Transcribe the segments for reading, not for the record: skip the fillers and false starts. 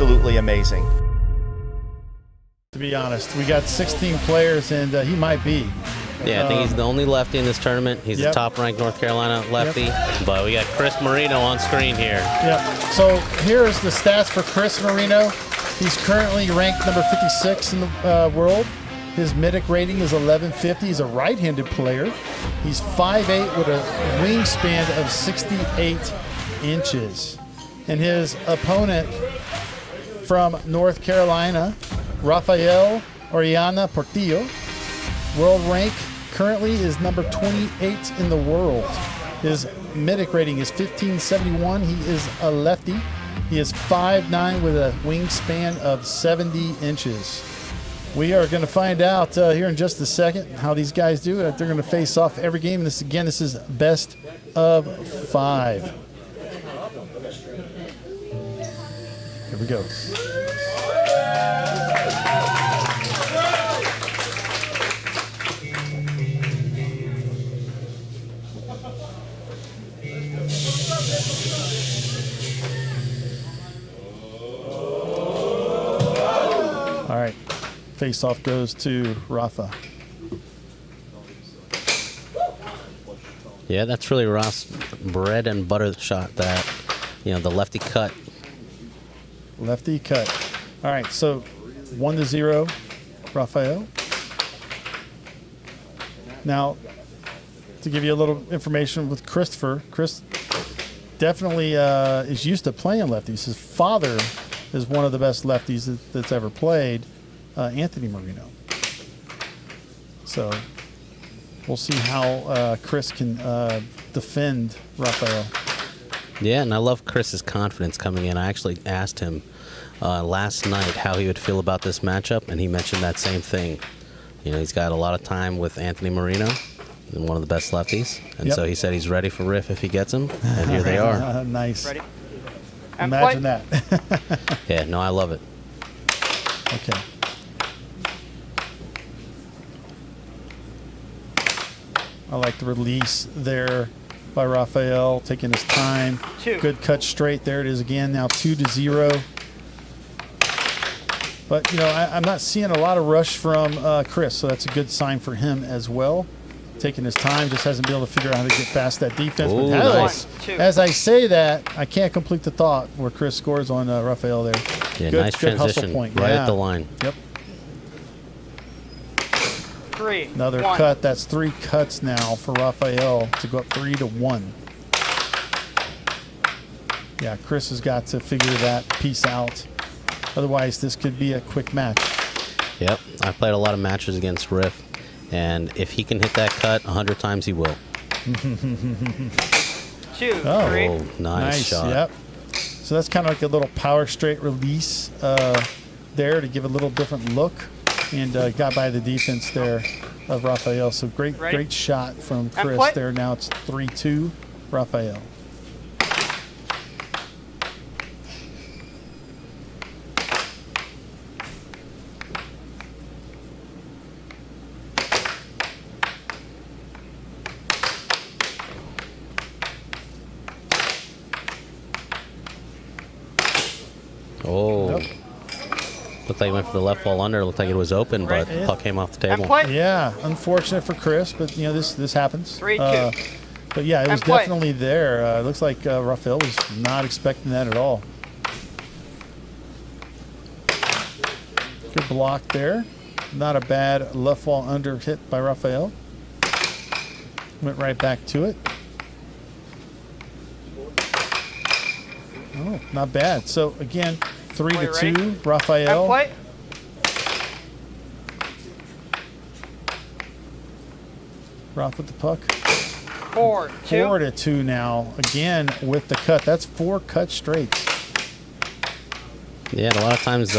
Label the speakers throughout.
Speaker 1: absolutely amazing.
Speaker 2: To be honest, we got 16 players, and he might be.
Speaker 3: Yeah, I think he's the only lefty in this tournament. He's a top-ranked North Carolina lefty. But we got Chris Marino on screen here.
Speaker 2: Yep. So here's the stats for Chris Marino. He's currently ranked number 56 in the world. His MIDIC rating is 1150. He's a right-handed player. He's 5'8" with a wingspan of 68 inches. And his opponent from North Carolina, Rafael Orellana-Portillo, world rank currently is number 28 in the world. His MIDIC rating is 1571. He is a lefty. He is 5'9" with a wingspan of 70 inches. We are going to find out here in just a second how these guys do it. They're going to face off every game. And this is best of 5. Here we go. All right. Face-off goes to Rafa.
Speaker 3: Yeah, that's really Ross' bread and butter shot. That, the lefty cut.
Speaker 2: Lefty cut. All right, so 1-0, Rafael. Now, to give you a little information with Christopher, Chris definitely is used to playing lefties. His father is one of the best lefties that's ever played, Anthony Marino. So we'll see how Chris can defend Rafael.
Speaker 3: Yeah, and I love Chris's confidence coming in. I actually asked him last night how he would feel about this matchup, and he mentioned that same thing. He's got a lot of time with Anthony Marino, and one of the best lefties, and so he said he's ready for Riff if he gets him, and here they are.
Speaker 2: Nice.
Speaker 4: Ready?
Speaker 2: Imagine that.
Speaker 3: Yeah, no, I love it.
Speaker 2: Okay. I like the release there by Rafael, taking his time.
Speaker 4: 2.
Speaker 2: Good cut straight. There it is again. Now 2-0. But, I'm not seeing a lot of rush from Chris, so that's a good sign for him as well. Taking his time, just hasn't been able to figure out how to get past that defense.
Speaker 3: Ooh,
Speaker 2: but
Speaker 3: nice.
Speaker 2: as I say that, I can't complete the thought where Chris scores on Rafael there.
Speaker 3: Yeah,
Speaker 2: good,
Speaker 3: nice
Speaker 2: good
Speaker 3: transition.
Speaker 2: hustle point.
Speaker 3: Right at the line.
Speaker 2: Yep.
Speaker 4: 3.
Speaker 2: Another
Speaker 4: 1.
Speaker 2: cut. That's 3 cuts now for Rafael to go up 3-1. Yeah, Chris has got to figure that piece out. Otherwise, this could be a quick match.
Speaker 3: Yep. I played a lot of matches against Riff, and if he can hit that cut 100 times, he will.
Speaker 4: 2, 3.
Speaker 3: Oh, nice shot.
Speaker 2: Yep. So that's kind of like a little power straight release there to give a little different look. And got by the defense there of Rafael. So great shot from Chris there. Now it's 3-2, Rafael.
Speaker 3: Oh. Yep. Looked like he went for the left wall under. Looked like it was open, but the puck came off the table.
Speaker 2: Yeah, unfortunate for Chris, but this happens.
Speaker 4: 3-2.
Speaker 2: But yeah, it was definitely there. It looks like Rafael was not expecting that at all. Good block there. Not a bad left wall under hit by Rafael. Went right back to it. Oh, not bad. So again, 3-2, Rafael. Roth with the puck.
Speaker 4: 4-2.
Speaker 2: 4-2 now. Again with the cut. That's 4 cut straights.
Speaker 3: Yeah, and a lot of times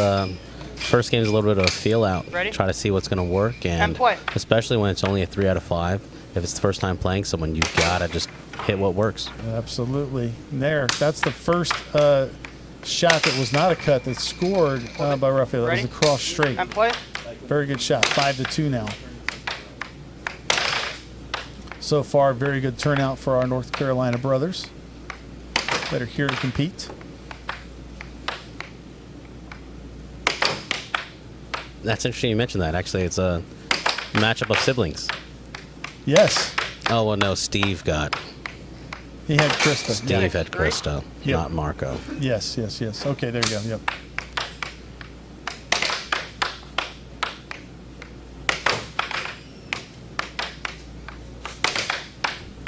Speaker 3: first game is a little bit of a feel out.
Speaker 4: Ready?
Speaker 3: Try to see what's going to work, and especially when it's only a 3 out of 5. If it's the first time playing someone, you've got to just hit what works.
Speaker 2: Absolutely. That's the first shot that was not a cut that's scored by Rafael. That was a cross straight. Very good shot. 5-2 now. So far, very good turnout for our North Carolina brothers that are here to compete.
Speaker 3: That's interesting you mentioned that. Actually, it's a matchup of siblings.
Speaker 2: Yes.
Speaker 3: Oh, well, no, Steve got.
Speaker 2: He had Krista.
Speaker 3: Steve had Krista,
Speaker 2: Yep.
Speaker 3: not Marco.
Speaker 2: Yes, yes, yes. Okay, there you go. Yep.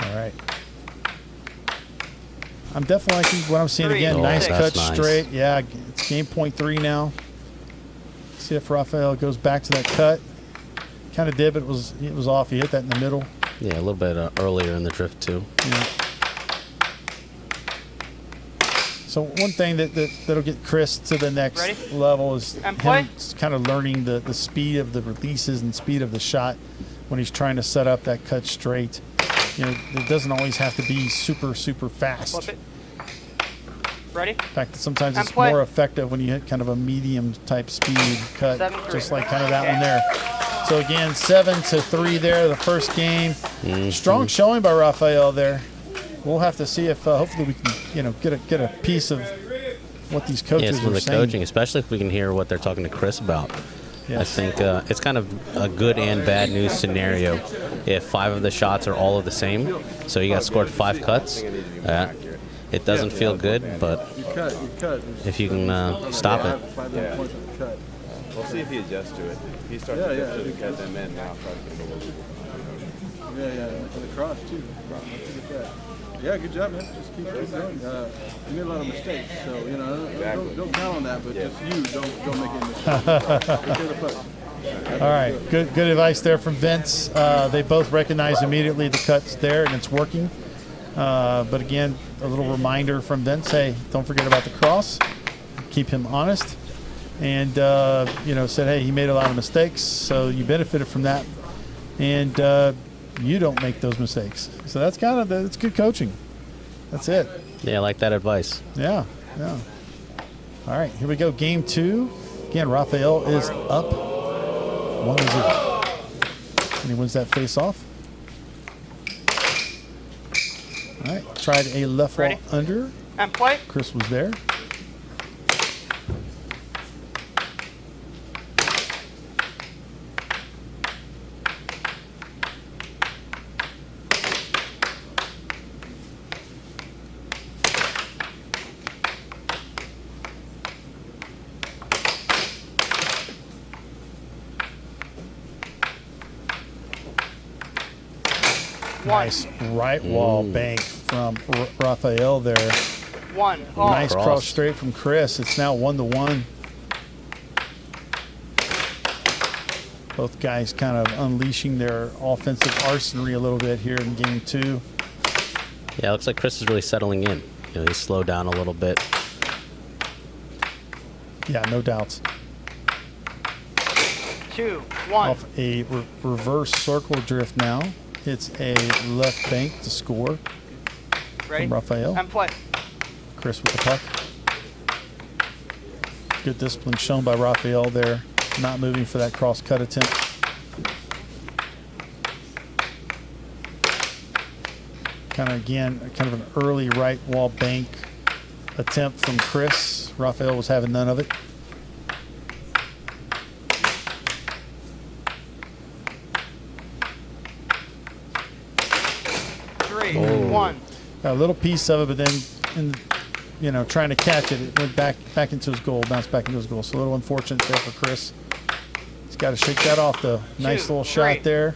Speaker 2: All right. I'm definitely liking what I'm seeing again.
Speaker 3: Oh,
Speaker 2: Nice cut
Speaker 3: that's nice.
Speaker 2: straight. Yeah, it's game point 3 now. See if Rafael goes back to that cut. Kind of did, but it was off. He hit that in the middle.
Speaker 3: Yeah, a little bit earlier in the drift, too.
Speaker 2: Yeah. So one thing that'll get Chris to the next level is him kind of learning the speed of the releases and speed of the shot when he's trying to set up that cut straight. You know, it doesn't always have to be super, super fast.
Speaker 4: Flip it. Ready?
Speaker 2: In fact, sometimes it's more effective when you hit kind of a medium type speed cut, just like kind of that one there. So again, 7-3 there, the first game. Strong showing by Rafael there. We'll have to see if hopefully we can, get a piece of what these coaches
Speaker 3: some of
Speaker 2: are
Speaker 3: the
Speaker 2: saying.
Speaker 3: coaching, especially if we can hear what they're talking to Chris about.
Speaker 2: Yes.
Speaker 3: I think it's kind of a good and bad news scenario if 5 of the shots are all of the same. So you got scored 5 cuts. It doesn't feel good, but if you can stop it.
Speaker 1: We'll see if he adjusts to it. If he starts to adjust to the cut, then now probably
Speaker 5: to the cross too. Yeah, good job, man. Just keep going. You made a lot of mistakes, so don't count on that. But just don't make any mistakes.
Speaker 2: All right, good advice there from Vince. They both recognize immediately the cuts there, and it's working. But again, a little reminder from Vince: hey, don't forget about the cross. Keep him honest, and said, hey, he made a lot of mistakes, so you benefited from that, and you don't make those mistakes. So that's that's good coaching. That's it.
Speaker 3: Yeah, I like that advice.
Speaker 2: Yeah. All right, here we go. Game 2. Again, Rafael is up 1-0. And he wins that face-off. All right, tried a left wall under.
Speaker 4: And play.
Speaker 2: Chris was there. Nice right wall bank from Rafael there. Nice cross straight from Chris. It's now 1-1. Both guys kind of unleashing their offensive arsenal a little bit here in game 2.
Speaker 3: Yeah, it looks like Chris is really settling in. He's slowed down a little bit.
Speaker 2: Yeah, no doubts.
Speaker 4: 2-1.
Speaker 2: Off a reverse circle drift now. It's a left bank to score from Rafael.
Speaker 4: And play.
Speaker 2: Chris with the puck. Good discipline shown by Rafael there, not moving for that cross cut attempt. Kind of an early right wall bank attempt from Chris. Rafael was having none of it. A little piece of it, but then, trying to catch it, it went back into his goal, bounced back into his goal. So a little unfortunate there for Chris. He's got to shake that off, though. Nice little shot there.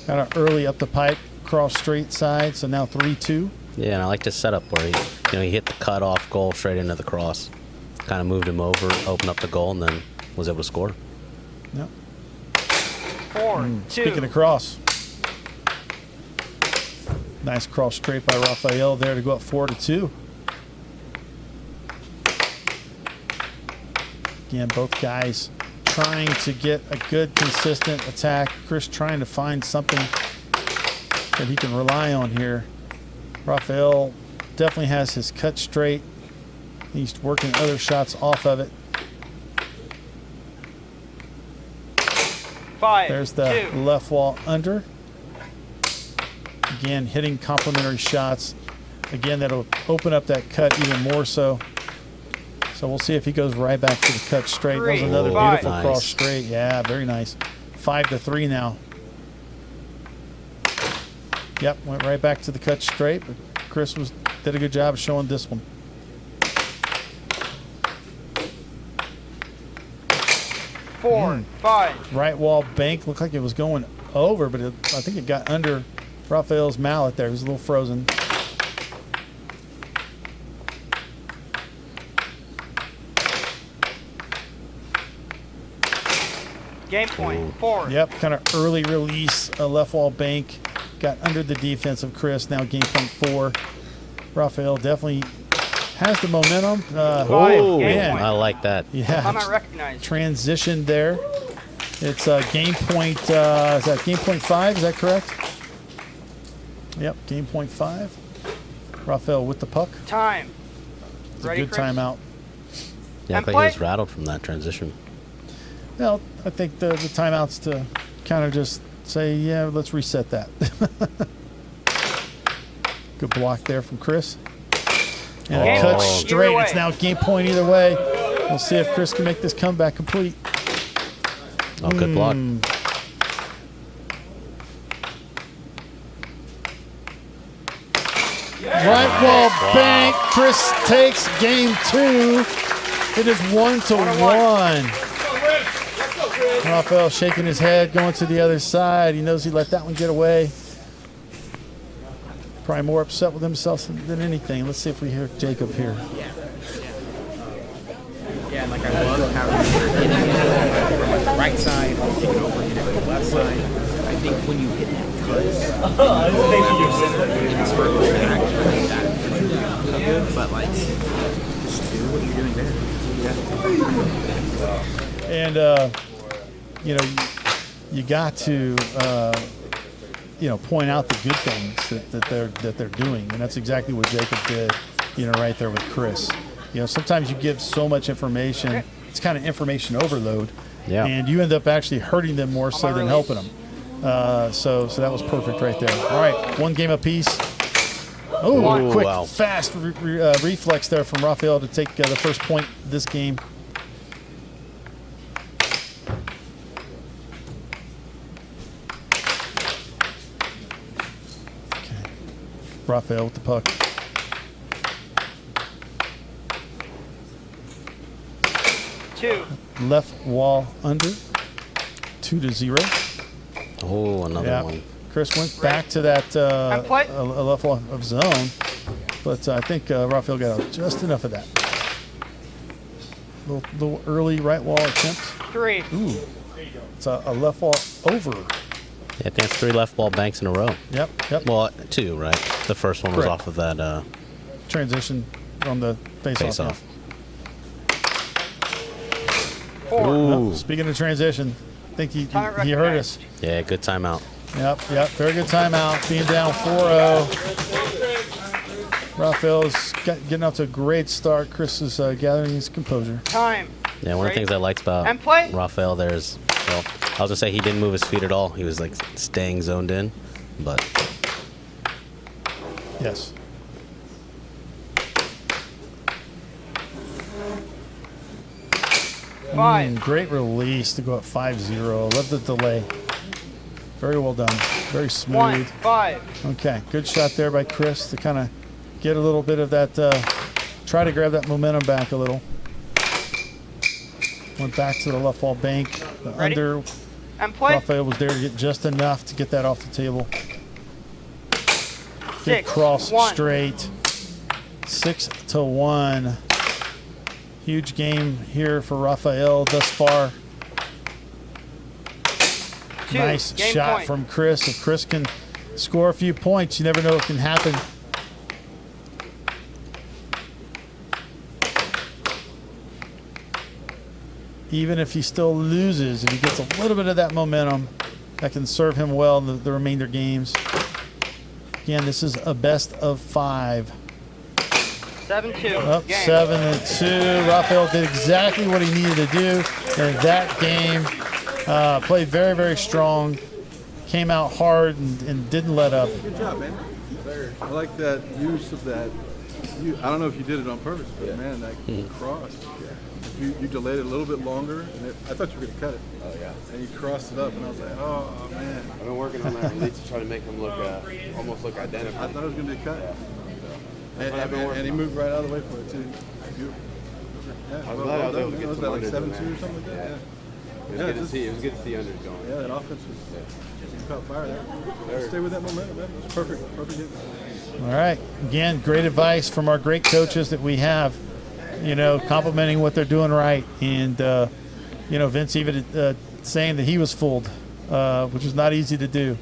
Speaker 2: Kind of early up the pipe, cross straight side. So now 3-2.
Speaker 3: Yeah, and I like this setup where he hit the cut off goal straight into the cross. Kind of moved him over, opened up the goal, and then was able to score.
Speaker 2: Yep.
Speaker 4: 4-2.
Speaker 2: Speaking of cross. Nice cross straight by Rafael there to go up 4-2. Again, both guys trying to get a good, consistent attack. Chris trying to find something that he can rely on here. Rafael definitely has his cut straight. He's working other shots off of it.
Speaker 4: 5-2.
Speaker 2: There's the left wall under. Again, hitting complementary shots. Again, that'll open up that cut even more so. So So we'll see if he goes right back to the cut straight. That was another
Speaker 4: Five.
Speaker 2: beautiful cross straight. Yeah, very nice. 5-3 now. Yep, went right back to the cut straight, but Chris did a good job showing this one.
Speaker 4: Four, 5.
Speaker 2: Right wall bank looked like it was going over, but I think it got under Rafael's mallet there. He was a little frozen.
Speaker 4: Game point, 4.
Speaker 2: Yep, kind of early release, left wall bank. Got under the defense of Chris. Now game point 4. Rafael definitely has the momentum.
Speaker 3: Oh,
Speaker 2: man.
Speaker 3: I like that.
Speaker 2: Yeah.
Speaker 4: I'm not recognized.
Speaker 2: Transition there. It's game point, is that game point 5? Is that correct? Yep, game point 5. Rafael with the puck.
Speaker 4: Time.
Speaker 2: It's a
Speaker 4: Ready,
Speaker 2: good
Speaker 4: Chris?
Speaker 2: timeout.
Speaker 3: Yeah, I
Speaker 4: And
Speaker 3: think he
Speaker 4: play.
Speaker 3: was rattled from that transition.
Speaker 2: Well, I think the timeout's to kind of just say, yeah, let's reset that. Good block there from Chris. And a
Speaker 4: Game
Speaker 2: cut
Speaker 4: point.
Speaker 2: straight.
Speaker 4: Either
Speaker 2: It's
Speaker 4: way.
Speaker 2: now game point either way. We'll see if Chris can make this comeback complete.
Speaker 3: Oh, good block.
Speaker 2: Right wall bank. Chris takes game 2. It is 1-1. Rafael shaking his head, going to the other side. He knows he let that one get away. Probably more upset with himself than anything. Let's see if we hear Jacob here.
Speaker 6: Yeah, and like I love how you're hitting it from like the right side, taking over, hitting it from the left side. I think when you hit that cut, it's for back, that good, but like just do what you're doing there.
Speaker 2: And you know, you got to you know, point out the good things that they're doing, and that's exactly what Jacob did. You know, right there with Chris. You know, sometimes you give so much information, it's kind of information overload, and you end up actually hurting them more so than helping them. So that was perfect right there. All right, one game apiece. Oh, quick, fast reflex there from Rafael to take the first point this game. Okay, Rafael with the puck. Left wall under, 2-0.
Speaker 3: Oh, another one.
Speaker 2: Chris went back to that left wall of zone, but I think Rafael got out just enough of that. Little early right wall attempt.
Speaker 4: 3.
Speaker 2: Ooh, it's a left wall over.
Speaker 3: Yeah, I think it's 3 left ball banks in a row.
Speaker 2: Yep.
Speaker 3: Well, 2, right? The first one was off of that
Speaker 2: transition on the face-off.
Speaker 4: Four.
Speaker 2: Speaking of transition, I think he heard us.
Speaker 3: Yeah, good timeout.
Speaker 2: Yep, very good timeout. Being down 4-0. Rafael's getting out to a great start. Chris is gathering his composure.
Speaker 4: Time.
Speaker 3: Yeah, one of the things I liked about Rafael there is, well, I was going to say he didn't move his feet at all. He was like staying zoned in, but.
Speaker 2: Yes. Great release to go up 5-0. Love the delay. Very well done. Very smooth.
Speaker 4: 1-5.
Speaker 2: Okay, good shot there by Chris to kind of get a little bit of that, try to grab that momentum back a little. Went back to the left wall bank. The under. Rafael was there to get just enough to get that off the table. Good cross straight. 6-1. Huge game here for Rafael thus far. Nice shot from Chris. If Chris can score a few points, you never know what can happen. Even if he still loses, if he gets a little bit of that momentum, that can serve him well in the remainder games. Again, this is a best of 5.
Speaker 4: 7-2.
Speaker 2: Up 7-2. Rafael did exactly what he needed to do in that game. Played very, very strong. Came out hard and didn't let up.
Speaker 5: Good job, man. I like that use of that I don't know if you did it on purpose, but man, that cross. You delayed it a little bit longer, and I thought you were going to cut it.
Speaker 1: Oh, yeah.
Speaker 5: And you crossed it up, and I was like, oh, man.
Speaker 1: I've been working on that release to try to make him look, almost look identical.
Speaker 5: I thought it was going to be a cut.
Speaker 1: Yeah.
Speaker 5: And he moved right out of the way for it, too. Beautiful. Yeah,
Speaker 1: I'm glad I was able to get
Speaker 5: was
Speaker 1: some
Speaker 5: that like
Speaker 1: unders in
Speaker 5: 7-2
Speaker 1: there.
Speaker 5: or something like that?
Speaker 1: Yeah.
Speaker 5: Yeah.
Speaker 1: It was good to see unders going.
Speaker 5: Yeah, that offense was caught fire there. Stay with that momentum, man. It was perfect. Perfect hit.
Speaker 2: All right. Again, great advice from our great coaches that we have, you know, complimenting what they're doing right. And, you know, Vince even saying that he was fooled, which is not easy to do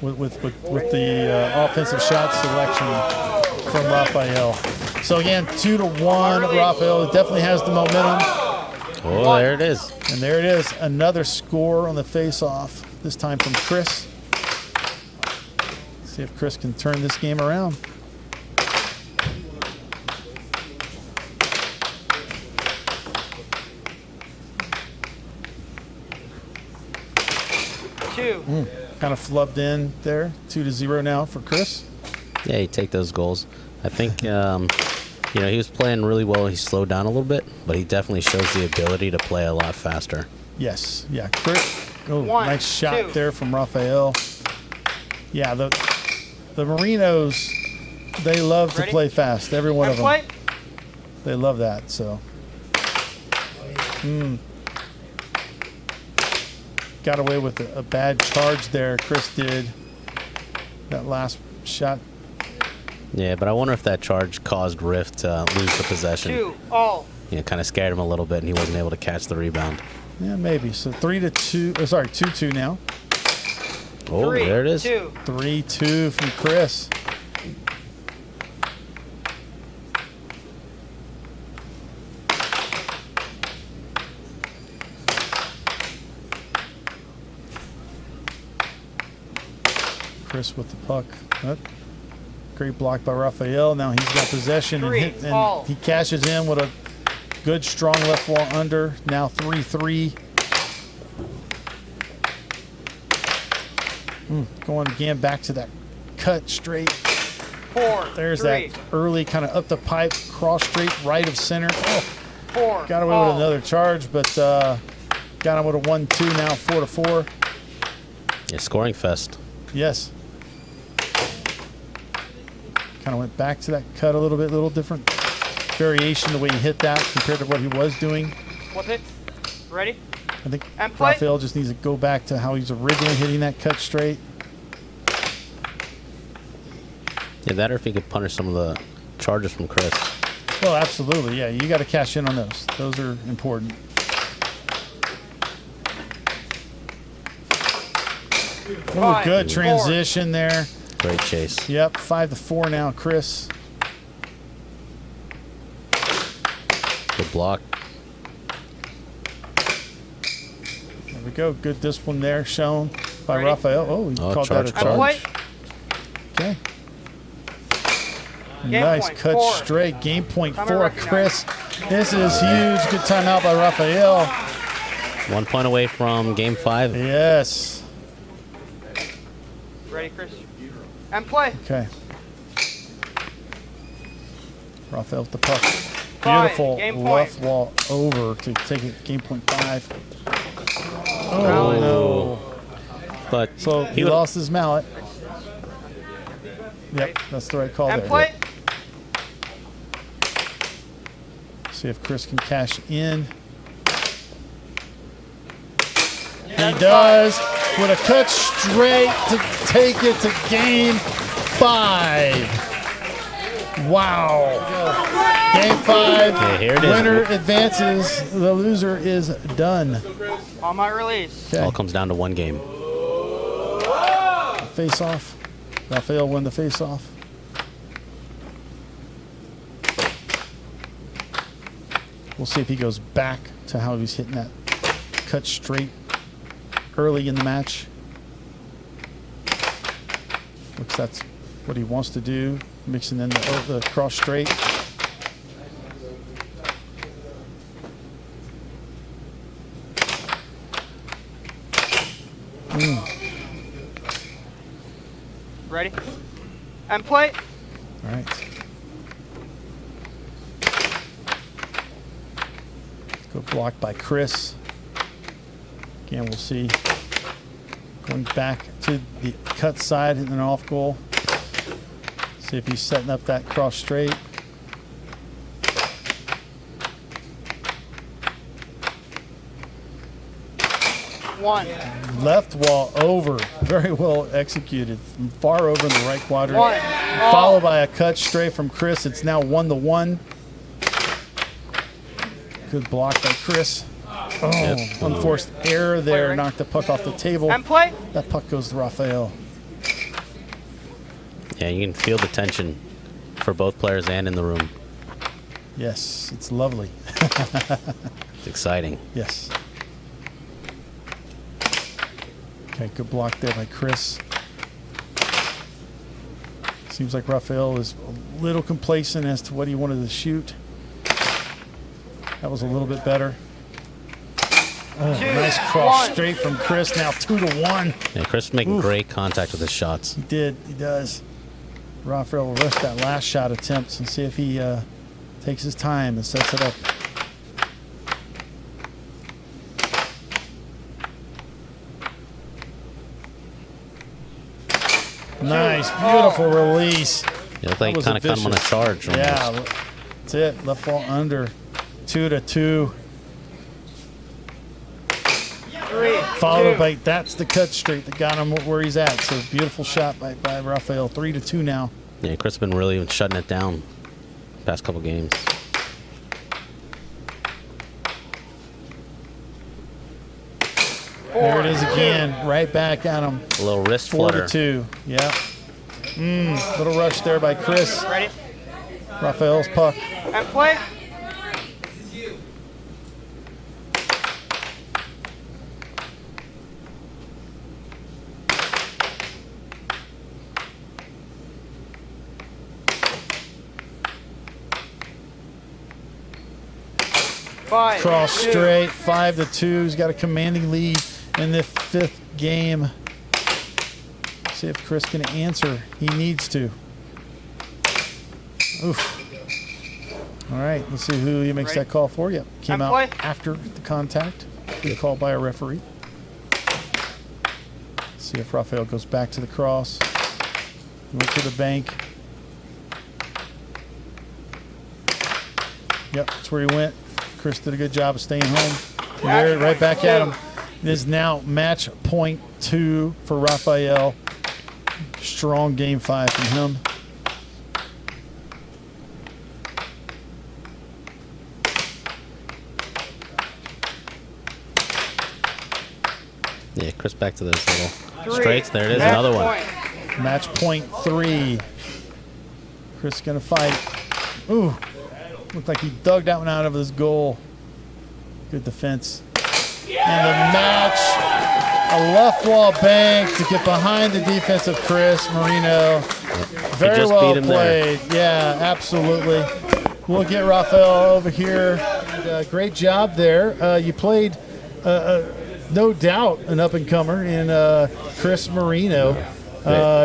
Speaker 2: with the offensive shot selection from Rafael. So, again, 2-1. Rafael definitely has the momentum.
Speaker 3: Oh, there it is.
Speaker 2: And there it is. Another score on the face-off, this time from Chris. See if Chris can turn this game around. Kind of flubbed in there. 2-0 now for Chris.
Speaker 3: Yeah, you take those goals. I think, you know, he was playing really well. He slowed down a little bit, but he definitely shows the ability to play a lot faster.
Speaker 2: Yes. Yeah. Chris. Oh,
Speaker 4: 1,
Speaker 2: nice shot
Speaker 4: 2.
Speaker 2: there from Rafael. Yeah, the Marinos, they love to play fast. Every one of them. They love that. So. Got away with a bad charge there. Chris did. That last shot.
Speaker 3: Yeah, but I wonder if that charge caused Riff to lose the possession.
Speaker 4: 2-all.
Speaker 3: You know, kind of scared him a little bit, and he wasn't able to catch the rebound.
Speaker 2: Yeah, maybe. So 3-2. Sorry, 2-2 now.
Speaker 3: Oh,
Speaker 4: 3,
Speaker 3: there it is.
Speaker 4: 2.
Speaker 2: 3-2 from Chris. Chris with the puck. Great block by Rafael. Now he's got possession and he cashes in with a good, strong left wall under. Now 3-3. Going again back to that cut straight.
Speaker 4: 4.
Speaker 2: There's
Speaker 4: 3.
Speaker 2: that early kind of up the pipe, cross straight right of center. Oh,
Speaker 4: 4.
Speaker 2: got away with another charge, but got him with a 1-2 now, 4-4.
Speaker 3: Yeah, scoring fest.
Speaker 2: Yes. Kind of went back to that cut a little bit, little different variation the way he hit that compared to what he was doing.
Speaker 4: What's it? Ready?
Speaker 2: I think
Speaker 4: And play.
Speaker 2: Rafael just needs to go back to how he's originally hitting that cut straight.
Speaker 3: Yeah, that or if he could punish some of the charges from Chris.
Speaker 2: Oh, absolutely. Yeah, you got to cash in on those. Those are important. Oh, good transition there.
Speaker 3: Great chase.
Speaker 2: Yep, 5-4 now, Chris.
Speaker 3: Good block.
Speaker 2: There we go. Good discipline there shown by Rafael. Oh, he called that a charge. Okay. Nice cut
Speaker 4: 4.
Speaker 2: straight. Game point 4, Chris. This is huge. Good timeout by Rafael.
Speaker 3: 1 point away from game 5.
Speaker 2: Yes.
Speaker 4: Ready, Chris? And play.
Speaker 2: Okay. Rafael with the puck.
Speaker 4: 5.
Speaker 2: Beautiful
Speaker 4: Game
Speaker 2: left
Speaker 4: point.
Speaker 2: wall over to take it. Game point 5. Oh,
Speaker 4: Mallet.
Speaker 2: no.
Speaker 3: But
Speaker 2: So he lost his mallet. Yep, that's the right call
Speaker 4: And
Speaker 2: there.
Speaker 4: play.
Speaker 2: See if Chris can cash in. He does with a cut straight to take it to game 5. Wow. Game 5.
Speaker 3: Yeah, here it is.
Speaker 2: Winner advances. The loser is done.
Speaker 4: On my release.
Speaker 3: All comes down to one game.
Speaker 2: Face off. Rafael won the face off. We'll see if he goes back to how he's hitting that cut straight early in the match. Looks that's what he wants to do, mixing in the cross straight.
Speaker 4: Ready? And play.
Speaker 2: All right. Go blocked by Chris. Again, we'll see. Going back to the cut side and an off goal. See if he's setting up that cross straight.
Speaker 4: One.
Speaker 2: Left wall over. Very well executed. From far over in the right quadrant.
Speaker 4: One.
Speaker 2: Followed by a cut straight from Chris. It's now 1-1. Good block by Chris. Oh, unforced error there. Knocked the puck off the table.
Speaker 4: And play.
Speaker 2: That puck goes to Rafael.
Speaker 3: Yeah, you can feel the tension for both players and in the room.
Speaker 2: Yes, it's lovely.
Speaker 3: It's exciting.
Speaker 2: Yes. Okay, good block there by Chris. Seems like Rafael is a little complacent as to what he wanted to shoot. That was a little bit better. Oh, nice cross straight from Chris. Now 2-1.
Speaker 3: Yeah, Chris is making great contact with his shots.
Speaker 2: He did. He does. Rafael will rush that last shot attempt and see if he takes his time and sets it up. Nice, beautiful release.
Speaker 3: You look like you kind of caught him on a charge. Almost.
Speaker 2: Yeah, that's it. Left ball under. 2-2. Followed by, that's the cut straight that got him where he's at. So beautiful shot by Rafael. 3-2 now.
Speaker 3: Yeah, Chris has been really shutting it down the past couple games.
Speaker 2: There it is again. Right back at him.
Speaker 3: A little wrist flutter.
Speaker 2: 4-2. Yeah. Little rush there by Chris.
Speaker 4: Ready?
Speaker 2: Rafael's puck.
Speaker 4: And play.
Speaker 2: Cross straight, 5-2. He's got a commanding lead in the 5th game. See if Chris can answer. He needs to. Oof. All right, let's see who he makes that call for. Yep, came out after the contact. Good call by a referee. See if Rafael goes back to the cross. Went to the bank. Yep, that's where he went. Chris did a good job of staying home. There, right back at him. It is now match point 2 for Rafael. Strong game 5 from him.
Speaker 3: Yeah, Chris back to those little straights. There it is, another one.
Speaker 2: Match point 3. Chris gonna fight. Ooh. Looked like he dug that one out of his goal. Good defense. And the match, a left wall bank to get behind the defense of Chris Marino. Very well played. Yeah, absolutely. We'll get Rafael over here. And, great job there. You played, no doubt, an up-and-comer in Chris Marino.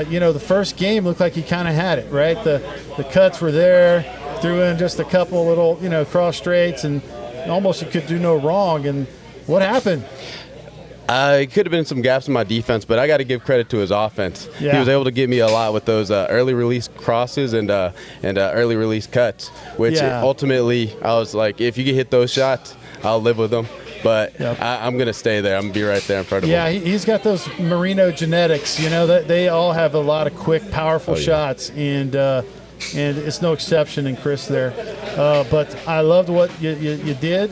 Speaker 2: You know, the first game looked like he kind of had it, right? The cuts were there. Threw in just a couple little, you know, cross straights, and almost you could do no wrong. And what happened?
Speaker 1: It could have been some gaps in my defense, but I got to give credit to his offense.
Speaker 2: Yeah.
Speaker 1: He was able to get me a lot with those early release crosses and early release cuts, which ultimately I was like, if you can hit those shots, I'll live with them. But I'm going to stay there. I'm going to be right there in front of him.
Speaker 2: Yeah, he's got those Marino genetics. You know, that they all have a lot of quick, powerful shots, and it's no exception in Chris there. But I loved what you did.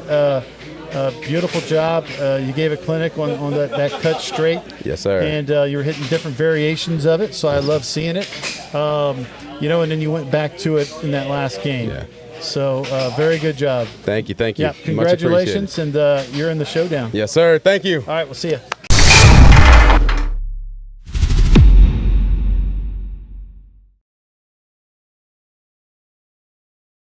Speaker 2: Beautiful job. You gave a clinic on that cut straight.
Speaker 1: Yes, sir.
Speaker 2: And you were hitting different variations of it, so I love seeing it. You know, and then you went back to it in that last game.
Speaker 1: Yeah.
Speaker 2: So very good job.
Speaker 1: Thank you.
Speaker 2: Yeah, congratulations, and you're in the showdown.
Speaker 1: Yes, sir. Thank you.
Speaker 2: All right, we'll see you.